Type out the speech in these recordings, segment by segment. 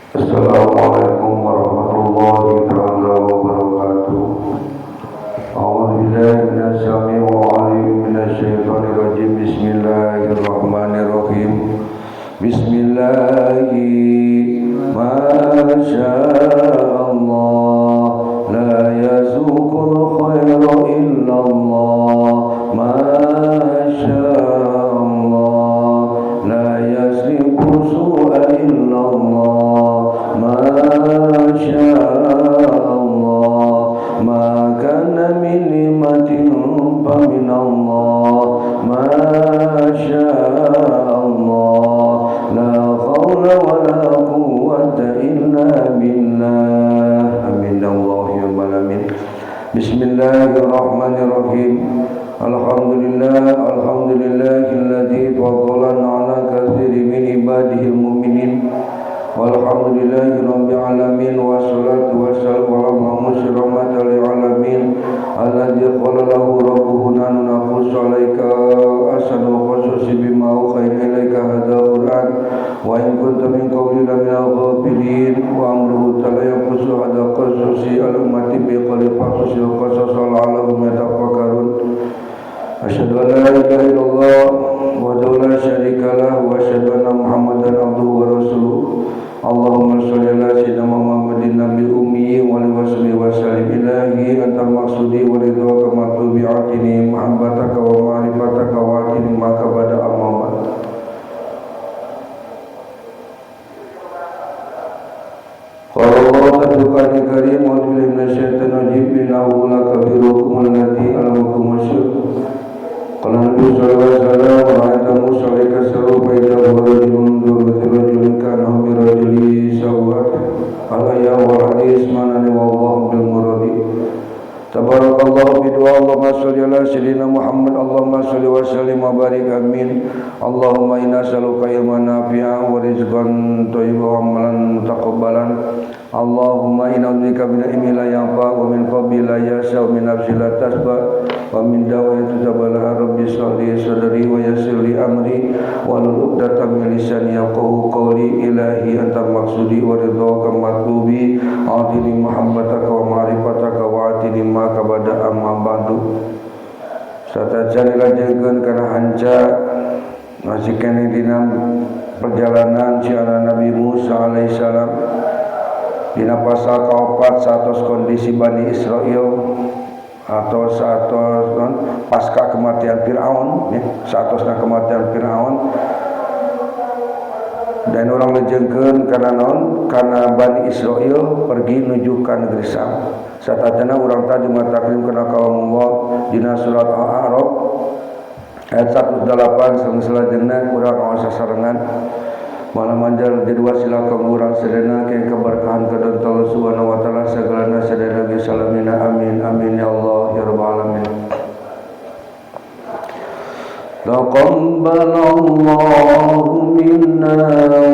Assalamualaikum warahmatullahi taala wabarakatuh. A'udzubillahi minasyaitonir rajim. Minasyaitonir rajim. Bismillahirrahmanirrahim. Bismillahi ma sya'allah la yazuqul khaira illallah ma sya'allah la yasrifu su'a illallah ma sya'allah ma kana min ni'matin fa minallah ma sya'allah la haula wala quwwata illa billah. Amin Allahumma amin. Bismillahirrahmanirrahim. Alhamdulillahilladzi faddalana ala katsirin min ibadihil mu'minin. Walhamdulillahi rabbil alamin wassalatu wassalamu ala mursalatil lil alamin alladzi qala lahu rabbuhu naqussu alayka asanu qasasi bima ukhayna ilayka hadha Qur'an wa in kunta min qawli la min al-ghafilin wa amruhu ta'ala yaqussu hadha qasasi al-ummati bi qalbi qasasi wa qasasa la'allahum yatafakkarun. Asyhadu an la ilaha illallah wa la syarika lahu wa asyhadu anna Muhammadan abduhu wa rasuluh. Allahumma sholli ala sayyidina Muhammadin nabiyil ummi wa alihi wa sallim ilahi anta maqsudi wa ridwaka matlubi atini muhabbataka wa ma'rifataka wa atini maka bada amama. Qala Allah ta'ala karim wa billahi minasyaitonir rajim innahu lakabirukum allati alamakum asyur. Qala Nabi sallallahu alaihi wasallam wa a'tamu sholika saru fa idza rajulun rajulun kana bi rajuli sawat alaya wa hadis manani wallahu bil muradi. Tabarakallahu bi du'a Allahumma sholli ala sayyidina Muhammad Allahumma sholli wa sallim wa barik amin. Allahumma inna nas'aluka ilman nafi'an wa rizqan thayyiban wa amalan mutaqabbalan. Allahumma inna na'udzubika min ilmin la yanfa' wa min qalbin la yas'a wa min nafsin la tasba' wa min da'watin tuzabalaha rabbi sholli sadri wa yassir li amri wa hlul 'uqdatam min lisani yafqahu qawli ilahi anta maqsudi wa ridwaka matlubi atini muhabbataka wa ma'rifataka wa atini ma kabada amma ba'du. Satajan ilajenkeun kana hanca masih kene dina perjalanan siana Nabi Musa alaihissalam dina pasal kaopat satos kondisi Bani Israel atau satos pasca kematian Fir'aun ya, satosna kematian Fir'aun dan orang lejengkeun karena naon karena Bani Israel pergi menuju ka negeri Sam. Satajana urang tadi mataklim kana kaum Allah dina surat Al-A'raf ayat 108 sareng salajengna urang aos sasarengan malam manjal di dua sila kemurang sedena ke keberkahan kedon Allah subhanahu wa ta'ala segalana sedena bisalamina amin amin ya Allah ya rabbal alamin. Taqabbalallahu minna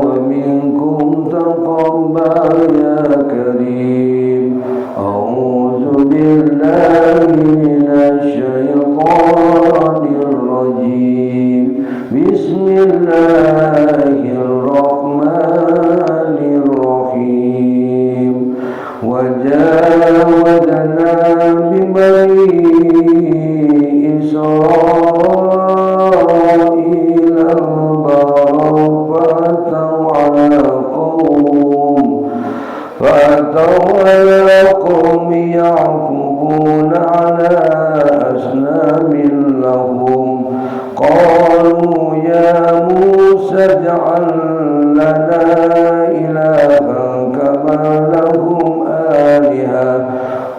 wa minkum taqabbal ya karim. A'udzu billahi minasy syaithanir rajim. Bismillahirrahmanirrahim. Wajawazna bi bani Israil al-barafata ala qawm fa'ataw ala qawm ya'kubuna ala asnamin lahum qalu ya Musa ij'al lana ilahan kama lahum alihah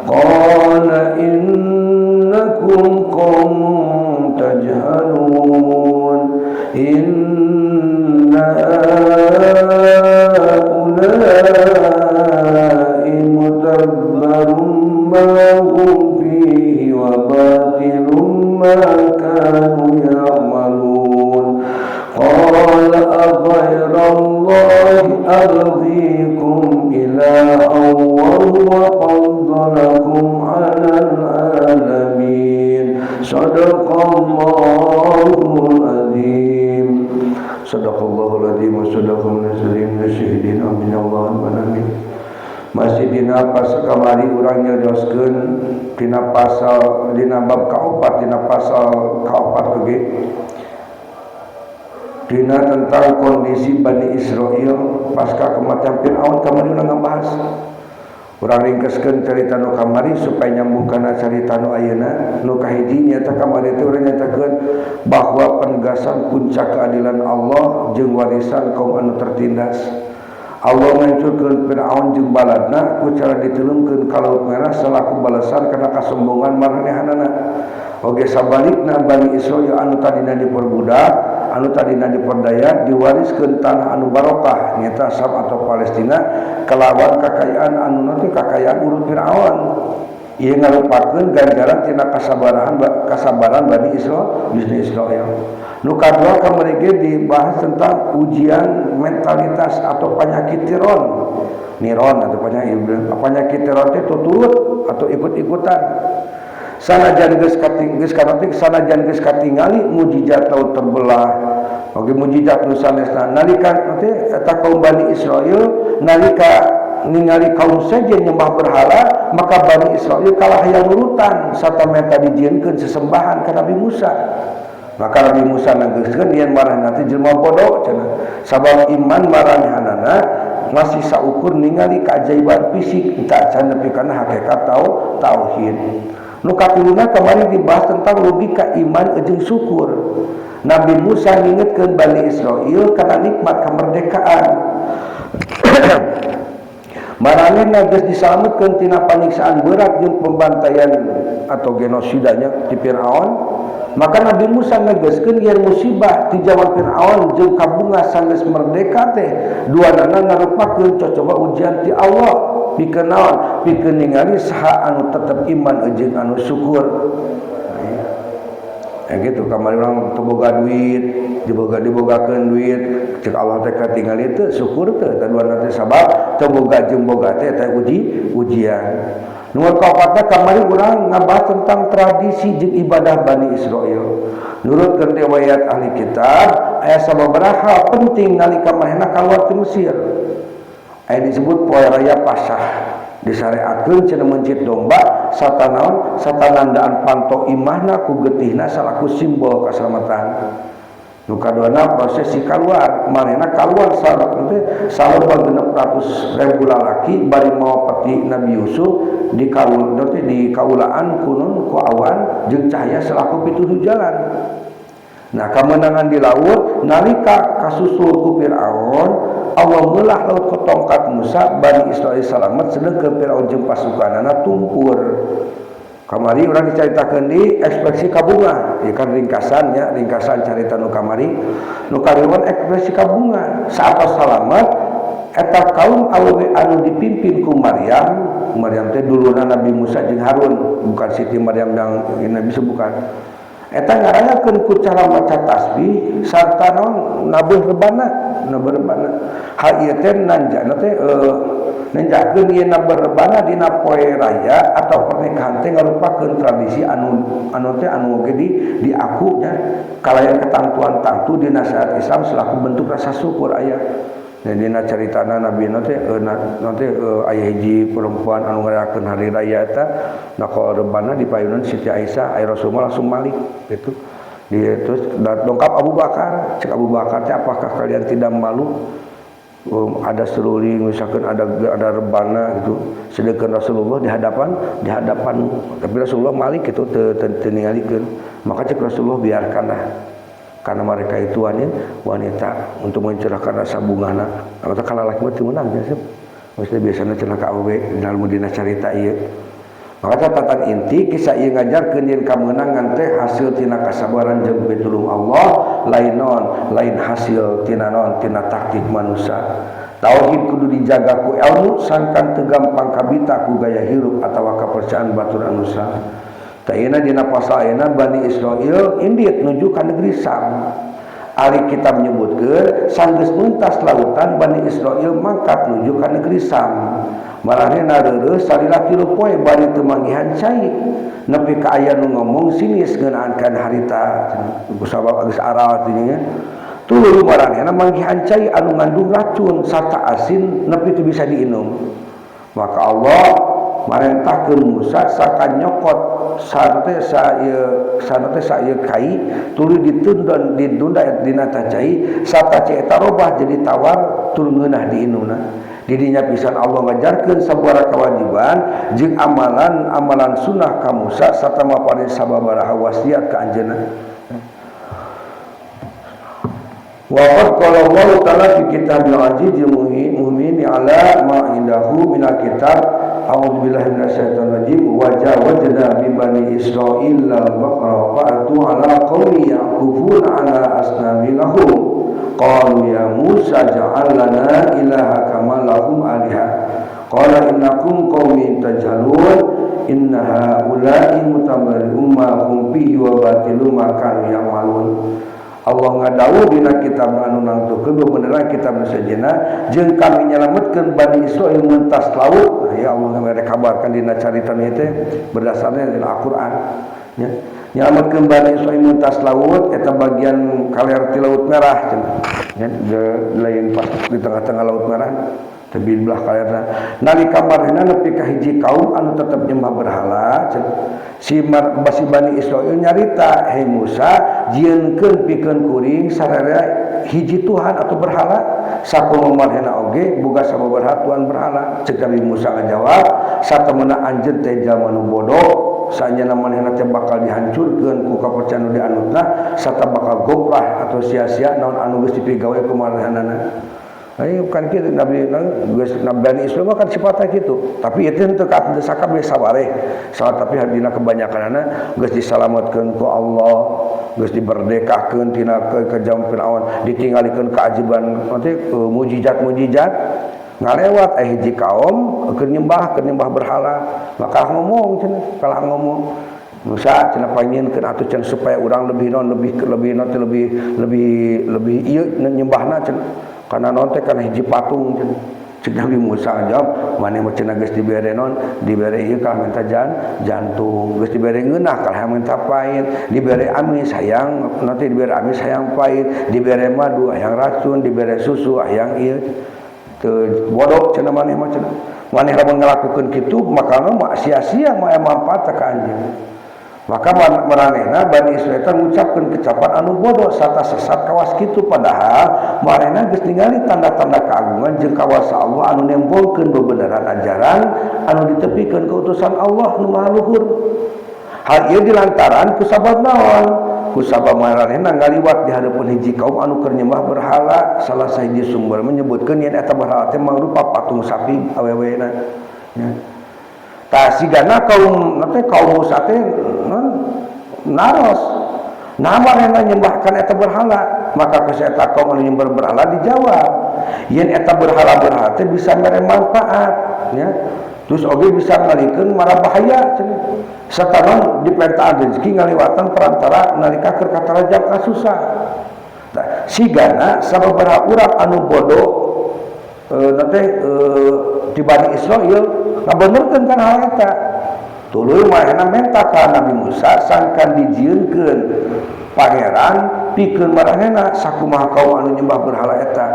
qala innakum qawmun tajhalun inna haula'i mutabbarun ma hum fihi wa batilun ma kanu ya'malun qala aghayra Allahi al-Fatihah wa sallallahu alaihi wa sallam. Masih dina pasal kamari urang nyodoskeun dina pasal dina bab kaopat dina pasal kaopat oge dina tentang kondisi Bani Israel pasca kematian Fir'aun. Kamari urang ngabahas urang ringkeskeun carita nu kamari supaya nyambung kana carita nu ayeuna. Nu kahiji nyaeta kamari teh urang nyatakeun bahwa penegasan puncak keadilan Allah jeung warisan kaum anu tertindas. Allah ngancurkeun Fir'aun jeung baladna ku cara diteleungkeun ka Laut Merah selaku balasan karena kasombongan maranehanana. Oge sabalikna Bani Israil anu tadina diperbudak, anu tadina diperdaya diwariskeun tanah anu barokah nyaeta Syam atau Palestina kalawan kakayaan anu nanti kakayaan urut Fir'aun. Ieu ngarupakeun ganjaran tina kasabaran Bani Israil. Nu kadua kamari ge dibahas tentang ujian mentalitas atau penyakit niron atau penyakit tiron teh tuturut atau ikut-ikutan. Sanajan geus katingali mujizat laut terbelah. Oge mujizat nu sanesna nalika teh eta kaum Bani Israil nalika ningali kaum sejen nyembah berhala maka Bani Israil kalah hayang nurutan satameta dijieunkeun sesembahan ka Nabi Musa. Maka Nabi Musa nanggeuskeun yen marahna teh jelema bodoh cenah. Sabab iman maranehanana masih saukur ningali keajaiban fisik tak can nepi kana hakikat tauhid. Nu katiluna kamari dibahas tentang logika iman jeung syukur. Nabi Musa ngingetkeun Bani Israil kana nikmat kemerdekaan. Maranehna geus disalametkeun tina panyiksaan berat jeung pembantaian atau genosidanya di Fir'aun. Maka Nabi Musa ngageuskeun yen musibah ti jaman Fir'aun jeung kabunga sanggeus merdeka teh duanana ngarupakeun cocoba ujian ti Allah pikeun naon pikeun ningali saha anu tetep iman jeung anu syukur. Gitu kamari urang teu boga duit dibogakeun duit cek Allah teh katingali teu syukur teu taduana teh sabab teu boga jeung boga teh eta ujian. Nomor kaopatna kamari urang ngabahas tentang tradisi jeung ibadah Bani Israil. Nurutkeun riwayat ahli kitab aya sababaraha penting nalika manehna kaluar ti Mesir. Aya disebut poe raya Paskah. Disyariatkeun cenah mencit domba satanandaan panto imahna ku getihna salaku simbol kaselamatan. Nu kaduana prosesi kaluar manehna kaluar saleba 600.000 lalaki bari mawa peti Nabi Yusuf di kaulaan kunun ku awan jeung cahaya selaku pituduh jalan. Nah kemenangan di laut nalika kasusul ku Fir'aun Allah meulah laut ku tongkat Musa Bani Israil salamet sedengkeun Fir'aun jeung pasukanana tumpur. Kamari urang dicaritakeun di ekspresi kabunga ieu kan ringkasan carita nu kamari nu kaliwan ekspresi kabunga saat salamet eta kaum awewe anu dipimpin ku Maryam teh duluna Nabi Musa jeung Harun bukan Siti Maryam yang Nabi bukan eta ngarayakeun ku cara maca tasbih sarta nabuh rebana hal ieu teh nanjana teh nenjakeun ieu nabuh rebana dina poe raya atau pernikahan teh ngarupakeun tradisi anu oge diaku nya kalayan ketentuan tangtu dina syariat Islam selaku bentuk rasa syukur aya. Dan dina caritana Nabi nanti aya hiji perempuan anu ngarayakeun hari raya eta nako rebana di payunan Siti Aisyah aya Rasulullah langsung malik gitu. Dia terus dongkap Abu Bakar, cek Abu Bakar teh apakah kalian tidak malu ada seruling misalkan ada rebana gitu sedangkan Rasulullah di hadapan tapi Rasulullah malik itu teu ningalikeun maka cek Rasulullah biarkanlah karena mereka itu wanita untuk mencerahkan rasa bungana atau kalau laki teu meunang sih maksudnya biasanya cenah ka awewe dalam dina carita ieu maka catatan inti kisah ieu ngajarkeun yen kamenangan teh hasil tina kasabaran jeung pitulung Allah lain hasil tina taktik manusia. Tauhid kudu dijaga ku ilmu sangkan teu gampang kabita ku gaya hirup atawa kepercayaan baturan manusia. Tayeuna dina pasal ayeuna Bani Israil indit nuju ka negeri Sam. Ari kitab menyebutkeun sanggeus muntas lautan Bani Israil mangkat nuju ka negeri Sam. Marahna reureus sarila 3 poe bari teu manggihan cai. Nepi ka aya nu ngomong sinis ngeunaan harita. Kusabab geus aral tinya. tuluy maranehna manggi hancai anu ngandung racun sarta asin nepi teu bisa diinum. Maka Allah marentahkeun Musa saka nyokot sarate sa ieu kai tuluy ditunda dina cai sarta cai eta robah jadi tawar tuluy ngeunah diinumna. Didinya pisan Allah ngajarkeun sabaraha kewajiban jeung amalan sunnah ka Musa sarta maparing sababaraha wasiat ka anjeunna. Wa qala Allah ta'ala fi kitabil aziz mu'mini ala ma indahu minal kitab a'udzu billahi minasyaitonir rajim wa jawazna bi bani israil al-baqara fa'atu ala qaumi yaqufuna ala asnami lahum qalu ya Musa ja'al lana ilaha kama lahum aliha qala innakum qaumin tajhalun inna haula'i mutamari'un ma hum fihi wa batilun ma kanu ya'malun. Allah ngadawuh dina kitab anu nangtukeun beneran kitab sejenna jeung kami nyelametkeun Bani Israil mentas laut. Nah, ya Allah ngarek kabarkan dina carita ieu teh berdasarna dina Al-Qur'an nya. Nyelametkeun Bani Israil mentas laut eta bagian kaler ti Laut Merah cenah. Nya lain pas di tengah-tengah Laut Merah teu belah kalerna. Nalika marehna nepi ka hiji kaum anu tetep nyembah berhala cenah. Si Bani Israil nyarita, "Hei Musa, jieunkeun pikeun kuring sararea hiji Tuhan atau berhala sakumaha marehna oge boga sababaraha Tuhan berhala." Ceuk Nabi Musa ngajawab, "Satemena anjeun teh jalma nu bodoh, saenyana manehna teh bakal dihancurkeun ku kapercayaan nu dianutna, sarta bakal goplah atau sia-sia naon anu geus dipigawe ku manehanana." Ayo kan kitu Nabi Bani Israil kan sifatna kitu. Tapi itu teu sakabeh sabareh. Salat tapi dina kebanyakanna geus disalametkeun ku Allah, geus diberdekakeun tina kejam Firaun, ditinggalikeun keajiban nanti mujizat-mujizat ngalewat hiji kaum keur nyembah berhala. Maka ngomong cenah, kalah ngomong Musa cenah panginkeun atuh cenah supaya urang lebih ieu nyembahna cenah. Karena nonte kana hiji patung cek Nabi Musa jawab maneh mah cenah geus dibere non dibere ieu ka minta jantung geus dibere ngeunah ka minta pait dibere amis hayang nanti dibere amis hayang pait dibere madu hayang racun dibere susu hayang ieu teu bodoh cenah maneh mah cenah maneh lamun ngalakukeun kitu maka mah sia-sia mah manfaat ka anjeun. Maka maranehna Bani Israil ngucapkeun kecapan anu bodoh sarta sesat kawas kitu padahal maranehna geus ningali tanda-tanda keagungan jeung kawasa Allah anu nembongkeun bebeneran ajaran anu ditepikeun ku utusan Allah nu maha luhur. Hal ieu dilantaran ku sabab naon? Ku sabab maranehna ngaliwat di hareupeun hiji kaum anu keur nyembah berhala. Salah sahiji sumber menyebutkeun yen eta berhala teh mangrupa patung sapi awewena. Ya. Sigana kaum Musa teh naros marehna nyembahkan eta berhala maka geus eta kaum anu nyembah berhala dijawab yen eta berhala teh bisa mere manfaat ya terus oge bisa ngalikeun mara bahaya cenah satana dipentahan rezeki ngaliwatan perantara nalika keur katarajang kasusah sigana sababaraha urang anu bodoh di Bani Israil ngabenerkeun kana hal eta tuluy marehna menta ka Nabi Musa sangkan dijieunkeun pangeran pikeun marehna sakumaha kaum anu nyembah berhala eta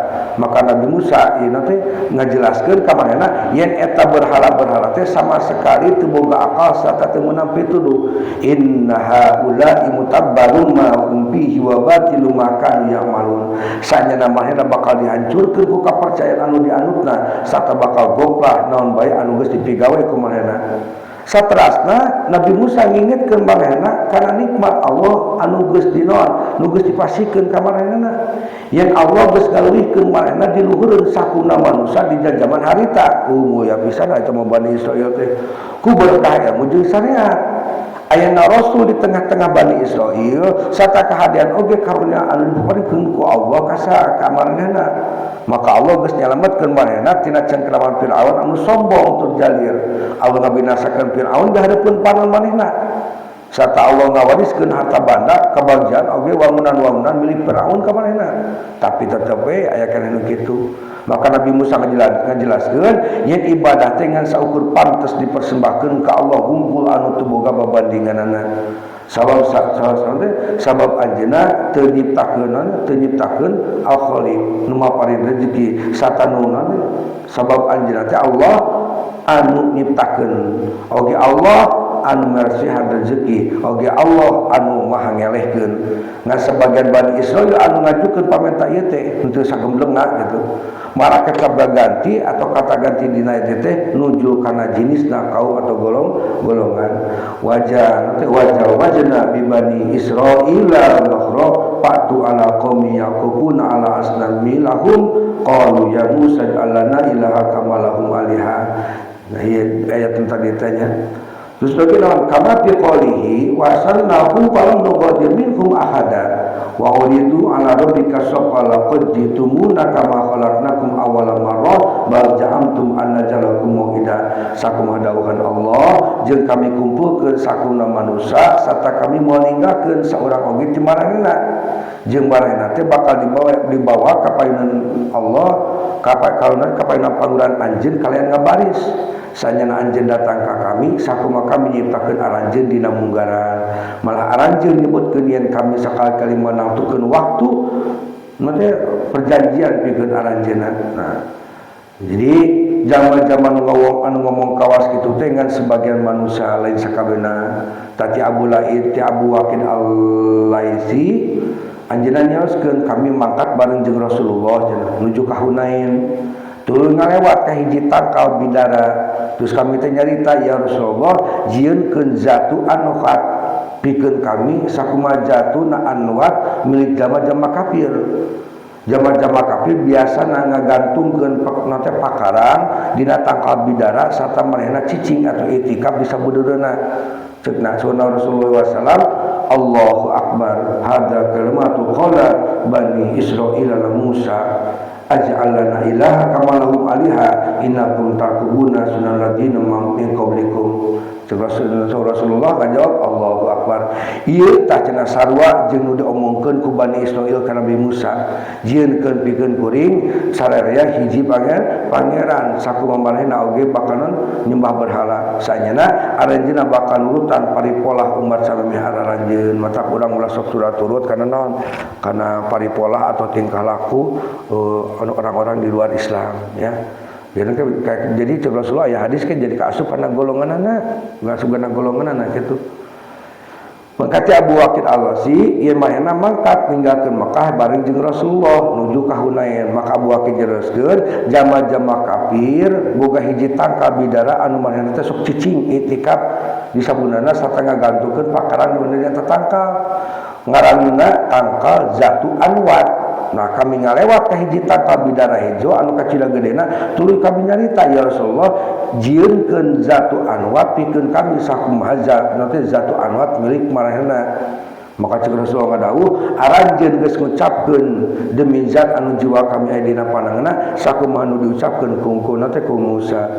maka Nabi Musa ieu teh ngajelaskeun ka marehna yen eta berhala teh sama sekali teu boga akal sarta teu meunang pituduh inna haula'i mutabbarun ma hum fihi wa batilun ma kanu ya'malun saenyana marehna bakal dihancurkeun ku kapercayaan anu dianutna sarta bakal goplah naon bae anu geus dipigawe ku marehna. Saterasna Nabi Musa ngingetkeun marehna kana nikmat Allah anu geus dinoan nu geus dipasikeun ka marehna yen Allah geus ngaleuwihkeun marehna di luhureun sakuna manusia di jaman harita ya pisan eta mah Bani Israil teh ku berkah ilmu jeung syariat ayana rasul di tengah-tengah Bani Israil sarta kahadian oge karunia anu diparingkeun ku Allah ka marehna maka Allah geus nyalametkeun marehna tina cengkraman Firaun anu sombong tur jalir Allah ngabinasakeun Firaun di hareupeun panon manehna sarta Allah ngawariskeun harta banda kabagian oge wangunan-wangunan milik Firaun ka manehna tapi tetep we aya kana nu kitu maka Nabi Musa ngajelaskeun yen ibadah teh ngan saukur pantes dipersembahkeun ka Allah hungkul anu teu boga babandinganana sabab anjeunna teu nyiptakeun al-khaliq nu maparin rezeki satanuna sabab anjeunna teh Allah anu nyiptakeun oge Allah anu marsihan rezeki oge Allah anu maha ngelehkeun ngan sebagian Bani Israil anu ngajukeun pamenta ieu teh henteu sagemblengna gitu malah kata ganti atau kata ganti dina ieu teh nuju kana jenisna kaum atau golongan wajna bi Bani Israil al-bahra fa'tu ala qaumi yaqufuna ala asnami lahum qalu ya Musa alana ilaha kama lahum aliha. Nah iya ayat tentang ditanya terus bagaimana kama fi qalihi wa sannahu falam nuqadir minhum ahada wa uridu ala rabbika saqala qad jitumuna kama khalaqnakum awwala marrah bal ja'amtum anna jalakum mau'ida sakum hadauhan Allah jeung kami kumpulkeun sakuna manusia sarta kami moal ninggalkeun saurang oge teu maranehna jeung maranehna teh bakal dibawa ka payunan Allah ka payunan panguran anjeun kalian ngabaris sanyana anjeun datang ka kami sakuma kami nyiptakeun aranjeun dina munggaran malah aranjeun nyebutkeun yen kami sakali-kali menentukeun waktu mate perjanjian pikeun aranjeunna. Nah jadi zaman-zaman anu ngomong kawas kitu teh ngan sebagian manusia lain sakabehna tati Abu Laid ti Abu Waqid al-Laitsi anjeunna nyaoskeun kami mangkat bareng jeung Rasulullah nuju ka Hunain turun ngalewat ka hiji tangkal bidara terus kami teh nyarita ya Rasulullah jieunkeun zatu anwat pikeun kami sakumaha zatuna anwat milik jama-jama kafir biasana ngagantungkeun teh pakarang dina tangkal bidara sarta manehna cicing atau itikaf di sabudeurna ceukna Rasulullah sallallahu Allahu akbar hadza kalimatu qala Bani Israil la Musa aj'alna ilaha kama lahum aliha innakum takubuna sunnal ladina min qablikum. Rasulullah ngajawab Allahu akbar ieu tah cenah sarua jeung nu diomongkeun ku Bani Israil ka Nabi Musa jieunkeun pikeun kuring sararea hiji pangeran sakumaha manehna oge bakalan nyembah berhala saenyana aranjeunna bakal nurutan paripolah umat samemeh aranjeun mata urang ulah sok turut kana naon kana paripolah atau tingkah laku orang-orang di luar Islam ya. Jadi Rasulullah ya hadis kan jadi kaasupan golonganana ngasugan golonganana gitu. Mangkati Abu Waqid al-Laitsi ieu manehna mangkat ninggalkeun Mekah bareng jeung Rasulullah nuju ka Hunain maka Abu Waqid jereskeun jama-jama kafir boga hiji tangkal bidara anu manehna teh sok cicing itikaf di sabunana sarta ngagantungkeun pakaran nu teh tangkal ngaranna tangkal zatu anwat. Nah kami ngalewat ka hiji tangkal bidara hejo anu kacila gedena tuluy kami nyarita ya Rasulullah jieunkeun zatu anwat pikeun kami sakumaha zatu anwat milik marahna maka ceuk Rasulullah ngadawuh aranjeun geus ngucapkeun demi zat anu jiwa kami aya dina pananganna sakumaha anu diucapkeun kungkuna teh ku Musa.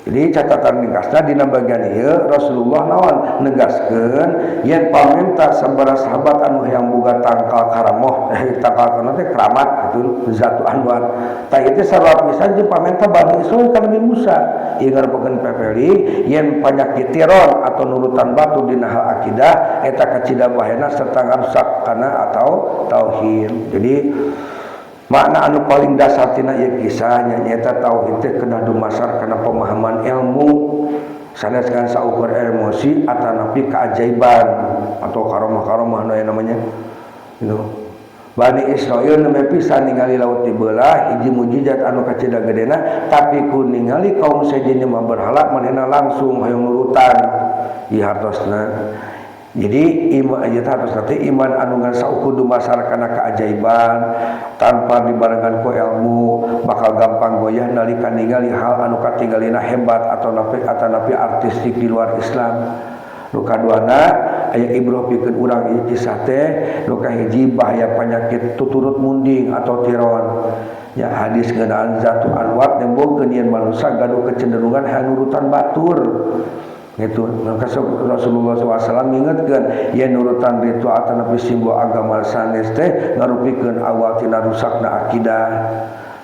Jadi catatan ringkasna dina bagian ieu Rasulullah naon negaskeun yen pamenta sabaraha sahabat anu hayang boga tangkal karamoh tangkal kana teh keramat kitu zatu anwat tah ieu sabab pisan jeung pamenta Bani Israil ka Nabi Musa ieu ngarepekeun pepeli yen panyakit tiron atau nurutan batu dina hal akidah eta kacida bahena serta ngarusak kana atau tauhid. Jadi makna anu paling dasar tina ieu kisah nyaeta tauhid teh kena dumasar kana pemahaman ilmu sanes kan saukur emosi atanapi keajaiban atau karomah-karomah anu namanya gitu. Bani Israil nembe pisan ningali laut dibelah hiji mujizat anu kacida gedena tapi ku ningali kaum sejenna mah berhala manehna langsung hayang nurutan ieu hartosna. Jadi iman ayat harus nanti iman anungan saukudu masar kana keajaiban tanpa dibarengan ku ilmu bakal gampang goyah nalika ningali hal anu katinggalina hebat atau napi artistik di luar Islam. Nu kaduana aya ibrah pikeun urang ieu kisah teh nu kahiji bahaya penyakit tuturut munding atau tiron. Ya hadis ngeunaan zatu anwat nembongkeun yen manusia gaduh kecenderungan hanurutan batur. Itu maka Rasulullah SAW mengingatkan ya nurutan ritual atau nabi simbol agama sanes teh ngarupikeun awal tina rusakna akidah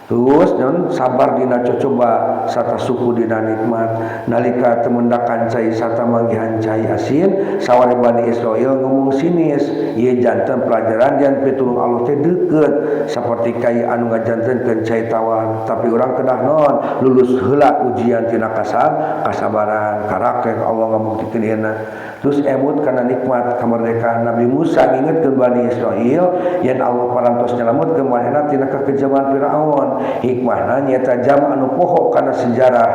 terus dan sabar dina coba sata suku dina nikmat nalika temendakan cai sata manggihan cai asin sawari Bani Israel ngomong sinis ieu janten pelajaran yang pitulung Allah teh deukeut saperti kai anu ngajantenkeun cai tawan tapi urang kedah naon lulus heula ujian tina kasabaran karakter Allah ngabuktikeun ieu terus emut kana nikmat kamardikaan Nabi Musa ngingetkeun Bani Israel yen Allah parantos nyelametkeun manehna tina kekejaman Firaun hikmahna nyata jam anu poho kana sejarah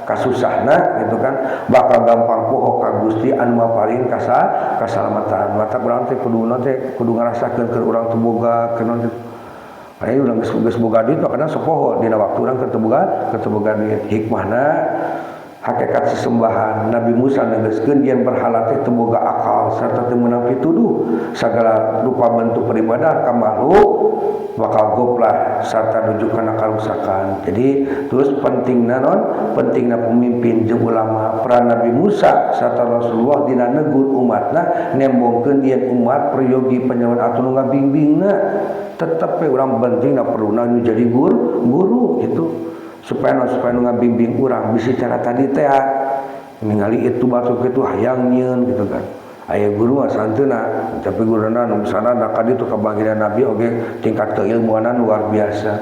kasusahna gitu kan bakal gampang poho ka Gusti anu maparin kasalamatan mata urang teh kudu ngarasakeun keur urang teu boga keun aya urang geus boga duit makana sapoho dina waktu urang keur teu boga duit hikmahna hakikat sesembahan Nabi Musa negaskeun yen berhala teh teu boga akal sarta teu meunang pituduh sagala rupa bentuk beribadah ka makhluk bakal goplah sarta nuju kana karusakan. Jadi terus pentingna pemimpin jeung ulama peran Nabi Musa sarta Rasulullah dina negur umatna nembongkeun yen umat peryogi panyawan atuh ngabimbingna tetep we urang pentingna perluna nu jadi guru gitu supaya ngabimbing urang bisi cara tadi teh ningali itu batu kitu hayang nyieun gitu kan aya guru mah santeuna tapi guruna nu misalna ka ditu kabagian Nabi oge tingkat keilmuanan luar biasa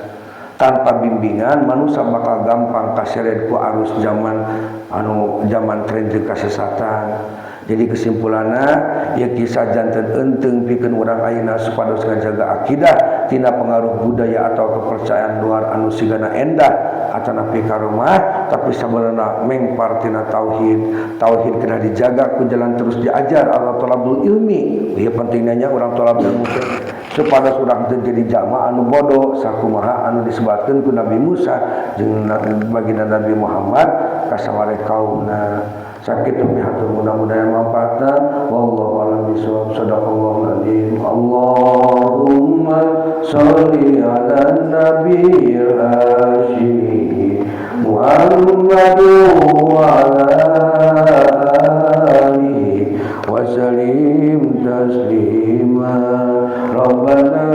tanpa bimbingan manusia bakal gampang kaseret ku arus zaman tren jeung kasesatan. Jadi kesimpulanna ya kisah janten enteng pikeun urang ayeuna supados ngajaga akidah tina pengaruh budaya atau kepercayaan luar anu sigana endah atana pikaromah tapi sabenerna mengpar tina tauhid kena dijaga ku jalan terus diajar Allah thalabul ilmi ieu pentingnya urang thalabul ilmi supados urang teu jadi jalma anu bodoh sakumaha anu disebutkeun ku Nabi Musa jeung baginda Nabi Muhammad ka saware kaumna sakit hatur mudah-mudahan manfaatna wallahu a'lam bishawab sadaqallahul adzim Allahumma sholli ala nabiyil hasyimi Muhammadin wa ala alihi wa sallim taslima rabbana